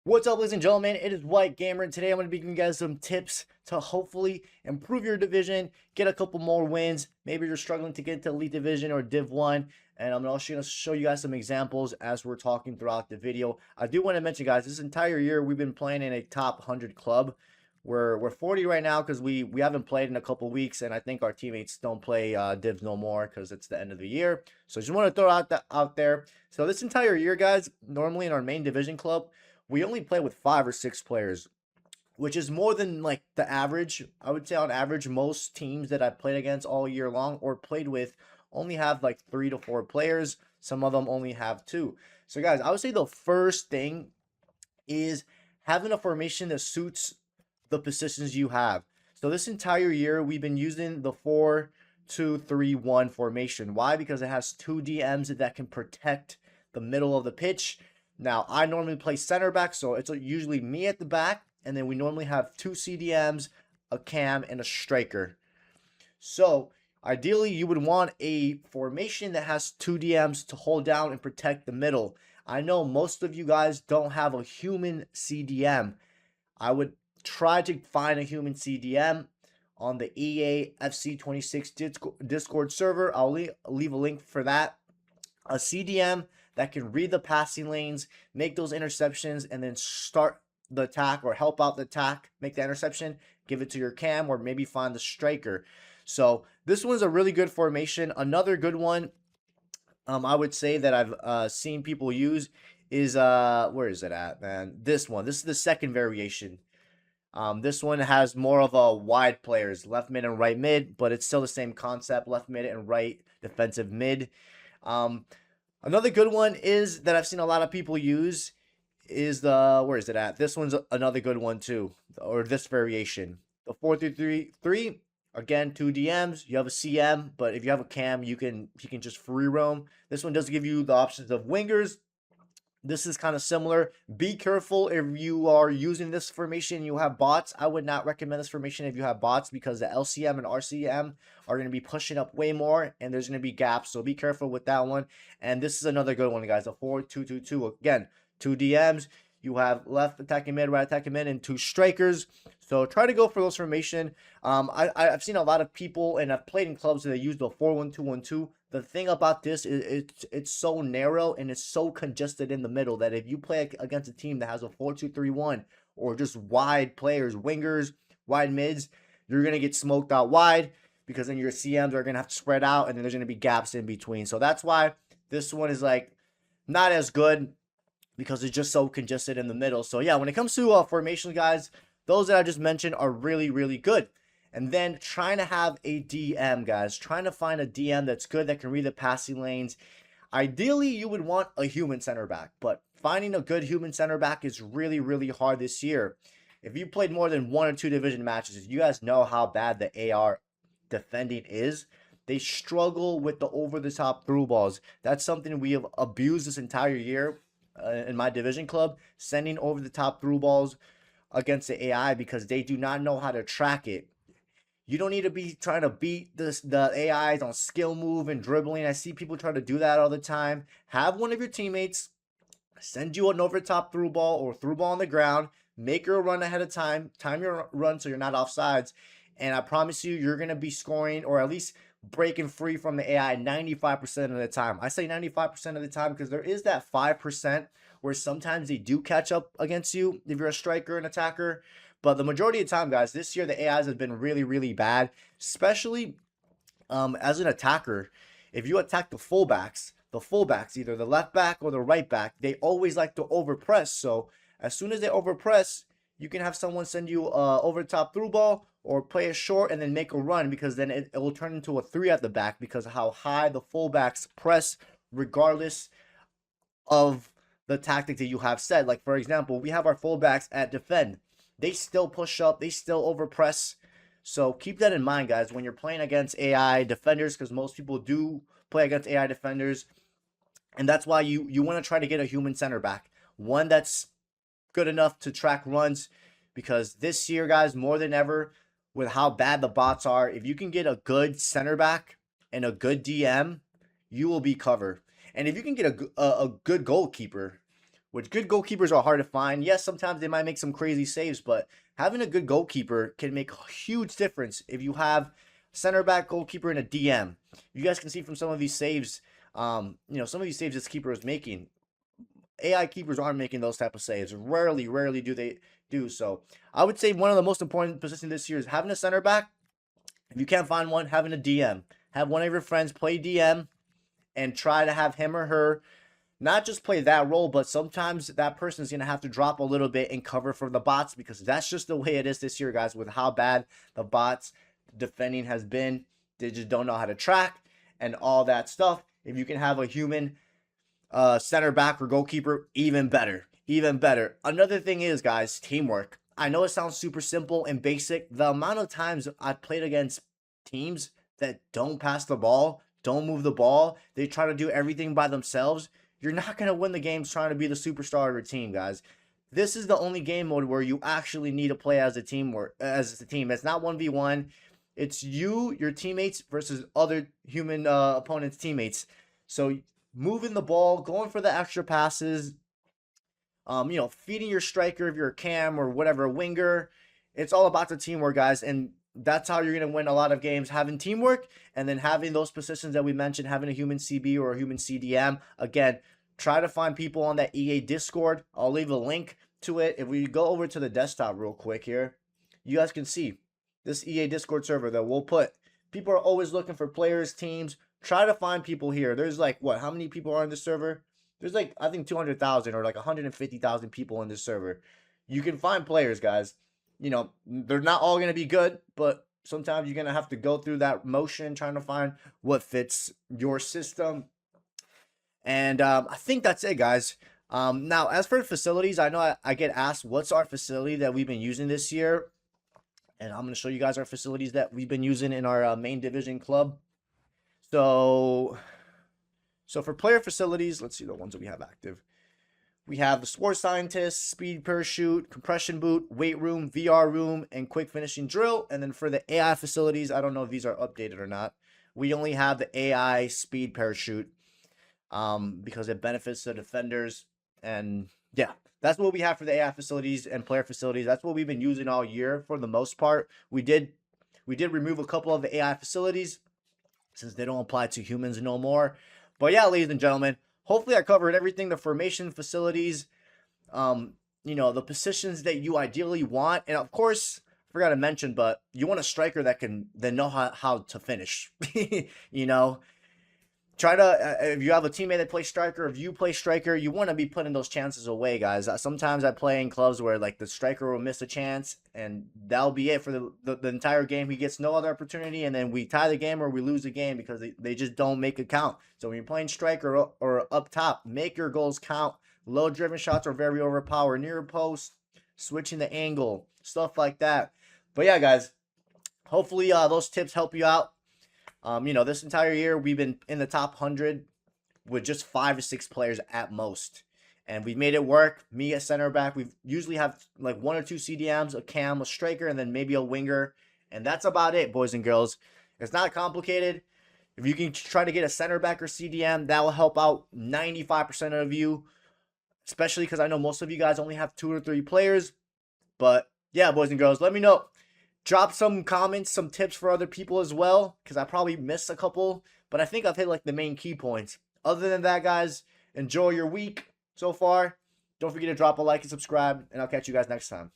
What's up, ladies and gentlemen? It is White Gamer, and today I'm going to be giving you guys some tips to hopefully improve your division, get a couple more wins. Maybe you're struggling to get into Elite Division or Div 1, and I'm also going to show you guys some examples as we're talking throughout the video. I do want to mention, guys, this entire year we've been playing in a top 100 club. We're 40 right now because we haven't played in a couple weeks, and I think our teammates don't play divs no more because it's the end of the year. So just want to throw out there. So this entire year, guys, normally in our main division club, we only play with 5 or 6 players, which is more than like the average. I would say on average, most teams that I've played against all year long or played with only have like 3 to 4 players. Some of them only have 2. So guys, I would say the first thing is having a formation that suits the positions you have. So this entire year, we've been using the 4-2-3-1 formation. Why? Because it has 2 DMs that can protect the middle of the pitch. Now, I normally play center back, so it's usually me at the back, and then we normally have 2 CDMs, a cam, and a striker. So, ideally, you would want a formation that has 2 DMs to hold down and protect the middle. I know most of you guys don't have a human CDM. I would try to find a human CDM on the EAFC 26 Discord server. I'll leave a link for that. A CDM that can read the passing lanes, make those interceptions, and then start the attack or help out the attack, make the interception, give it to your cam, or maybe find the striker. So this one's a really good formation. Another good one I would say that I've seen people use is, where is it at, man? This one. This is the second variation. This one has more of a wide players, left mid and right mid, but it's still the same concept, left mid and right defensive mid. Another good one is that I've seen a lot of people use is the, where is it at? This one's another good one too, or this variation. The 4-3-3, again, 2 DMs. You have a CM, but if you have a cam, you can just free roam. This one does give you the options of wingers. This is kind of similar. Be careful if you are using this formation, you have bots. I would not recommend this formation if you have bots because the LCM and RCM are going to be pushing up way more and there's going to be gaps. So be careful with that one. And this is another good one, guys. A 4-2-2-2. Again, 2 DMs. You have left attacking mid, right attacking mid, and 2 strikers. So try to go for those formation. I've seen a lot of people, and I've played in clubs that use the 4-1-2-1-2. The thing about this is it's so narrow and it's so congested in the middle that if you play against a team that has a 4-2-3-1 or just wide players, wingers, wide mids, you're going to get smoked out wide because then your CMs are going to have to spread out and then there's going to be gaps in between. So that's why this one is like not as good because it's just so congested in the middle. So yeah, when it comes to formations, guys, those that I just mentioned are really, really good. And then trying to have a DM, guys. Trying to find a DM that's good, that can read the passing lanes. Ideally, you would want a human center back. But finding a good human center back is really, really hard this year. If you played more than 1 or 2 division matches, you guys know how bad the AR defending is. They struggle with the over-the-top through balls. That's something we have abused this entire year in my division club. Sending over-the-top through balls against the AI because they do not know how to track it. You don't need to be trying to beat the AIs on skill move and dribbling. I see people try to do that all the time. Have one of your teammates send you an over top through ball or through ball on the ground. Make your run ahead of time. Time your run so you're not offsides. And I promise you, you're going to be scoring or at least breaking free from the AI 95% of the time. I say 95% of the time because there is that 5% where sometimes they do catch up against you if you're a striker and attacker. But the majority of the time, guys, this year the AIs have been really, really bad, especially as an attacker. If you attack the fullbacks, either the left back or the right back, they always like to overpress. So as soon as they overpress, you can have someone send you over top through ball or play it short and then make a run because then it will turn into a 3 at the back because of how high the fullbacks press regardless of the tactic that you have set. Like, for example, we have our fullbacks at defend. They still push up. They still overpress. So keep that in mind, guys, when you're playing against AI defenders, because most people do play against AI defenders. And that's why you want to try to get a human center back. One that's good enough to track runs. Because this year, guys, more than ever, with how bad the bots are, if you can get a good center back and a good DM, you will be covered. And if you can get a good goalkeeper, which good goalkeepers are hard to find. Yes, sometimes they might make some crazy saves, but having a good goalkeeper can make a huge difference if you have center back, goalkeeper, and a DM. You guys can see from some of these saves, some of these saves this keeper is making. AI keepers aren't making those type of saves. Rarely do they do so. I would say one of the most important positions this year is having a center back. If you can't find one, having a DM. Have one of your friends play DM and try to have him or her not just play that role, but sometimes that person is going to have to drop a little bit and cover for the bots, because that's just the way it is this year, guys, with how bad the bots defending has been. They just don't know how to track and all that stuff. If you can have a human center back or goalkeeper, even better. Even better. Another thing is, guys, teamwork. I know it sounds super simple and basic. The amount of times I've played against teams that don't pass the ball, don't move the ball, they try to do everything by themselves, you're not going to win the games trying to be the superstar of your team, guys. This is the only game mode where you actually need to play as a team. It's not 1v1. It's you, your teammates, versus other human opponents' teammates. So moving the ball, going for the extra passes, feeding your striker if you're a cam or whatever, a winger. It's all about the teamwork, guys. And that's how you're going to win a lot of games, having teamwork and then having those positions that we mentioned, having a human CB or a human CDM. Again, try to find people on that EA Discord. I'll leave a link to it. If we go over to the desktop real quick here, you guys can see this EA Discord server that we'll put. People are always looking for players, teams. Try to find people here. There's like, what, how many people are on this server? There's like, I think 200,000 or like 150,000 people in this server. You can find players, guys. They're not all going to be good, but sometimes you're going to have to go through that motion trying to find what fits your system. And I think that's it, guys. Now, as for facilities, I know I get asked, what's our facility that we've been using this year? And I'm going to show you guys our facilities that we've been using in our main division club. So for player facilities, let's see the ones that we have active. We have the sports scientist, speed parachute, compression boot, weight room, VR room, and quick finishing drill. And then for the AI facilities, I don't know if these are updated or not. We only have the AI speed parachute because it benefits the defenders. And yeah, that's what we have for the AI facilities and player facilities. That's what we've been using all year for the most part. We did remove a couple of the AI facilities since they don't apply to humans no more. But yeah, ladies and gentlemen, hopefully I covered everything, the formation, facilities, the positions that you ideally want. And of course, I forgot to mention, but you want a striker that know how to finish. Try to, if you have a teammate that plays striker, if you play striker, you want to be putting those chances away, guys. Sometimes I play in clubs where like the striker will miss a chance and that'll be it for the entire game. He gets no other opportunity, and then we tie the game or we lose the game because they just don't make it count. So when you're playing striker or up top, make your goals count. Low driven shots are very overpowered. Near post, switching the angle, stuff like that. But yeah, guys, hopefully those tips help you out. This entire year we've been in the top 100 with just 5 or 6 players at most, and we've made it work. Me at center back, we usually have like 1 or 2 CDMs, a cam, a striker, and then maybe a winger, and that's about it, boys and girls. It's not complicated. If you can try to get a center back or CDM, that will help out 95% of you, especially because I know most of you guys only have 2 or 3 players. But yeah, boys and girls, let me know. Drop some comments, some tips for other people as well, because I probably missed a couple, but I think I've hit like the main key points. Other than that, guys, enjoy your week so far. Don't forget to drop a like and subscribe, and I'll catch you guys next time.